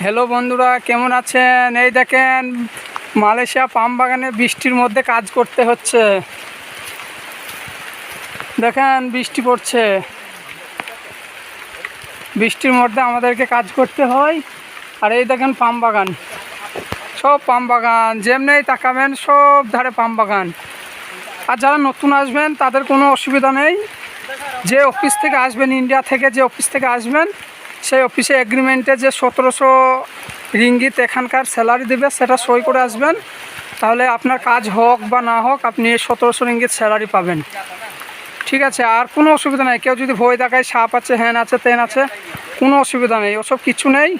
Hello বন্ধুরা, কেমন আছেন? এই দেখেন, মালয়েশিয়া পাম বাগানে বৃষ্টির মধ্যে কাজ করতে হচ্ছে। দেখেন বৃষ্টি পড়ছে, বৃষ্টির মধ্যে আমাদেরকে কাজ করতে হয়। আর এই দেখেন পাম বাগান, সব পাম বাগান, যেমনি তাকাবেন সব ধারে পাম বাগান। আর যারা নতুন আসবেন তাদের কোনো অসুবিধা নেই। যে অফিস থেকে আসবেন, ইন্ডিয়া থেকে যে অফিস থেকে আসবেন, সেই অফিসে এগ্রিমেন্টে যে 1700 রিঙ্গিত এখানকার স্যালারি দেবে, সেটা সই করে আসবেন। তাহলে আপনার কাজ হোক বা না হোক, আপনি 1700 রিঙ্গিত স্যালারি পাবেন। ঠিক আছে, আর কোনো অসুবিধা নেই। কেউ যদি ভয় দেখায় সাপ আছে, হ্যান আছে, তেন আছে, কোনো অসুবিধা নেই, ওসব কিছু নেই।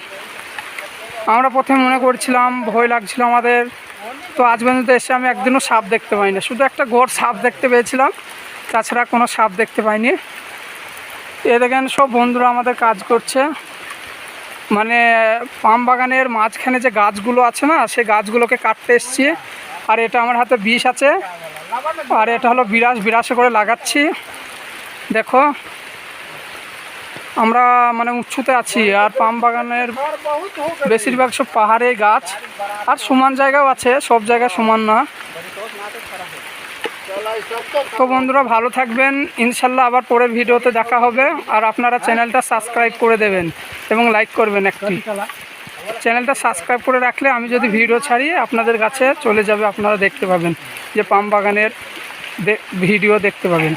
আমরা প্রথমে মনে করছিলাম, ভয় লাগছিল আমাদের, তো আজ পর্যন্ত এসে আমি একদিনও সাপ দেখতে পাইনি। শুধু একটা ঘোর সাপ দেখতে পেয়েছিলাম, তাছাড়া কোনো সাপ দেখতে পাইনি। এ দেখেন সব বন্ধুরা আমাদের কাজ করছে, মানে পাম বাগানের মাঝখানে যে গাছগুলো আছে না, সেই গাছগুলোকে কাটতে এসছি। আর এটা আমার হাতে বিষ আছে, আর এটা হলো বিরাশে করে লাগাচ্ছি। দেখো, আমরা মানে উঁচুতে আছি, আর পাম বাগানের বেশিরভাগ সব পাহাড়ে গাছ, আর সমান জায়গাও আছে, সব জায়গায় সমান না। তো বন্ধুরা ভালো থাকবেন, ইনশাল্লাহ আবার পরের ভিডিওতে দেখা হবে। আর আপনারা চ্যানেলটা সাবস্ক্রাইব করে দেবেন এবং লাইক করবেন। একটি চ্যানেলটা সাবস্ক্রাইব করে রাখলে আমি যদি ভিডিও ছাড়ি আপনাদের কাছে চলে যাবে, আপনারা দেখতে পাবেন, যে পাম বাগানের ভিডিও দেখতে পাবেন।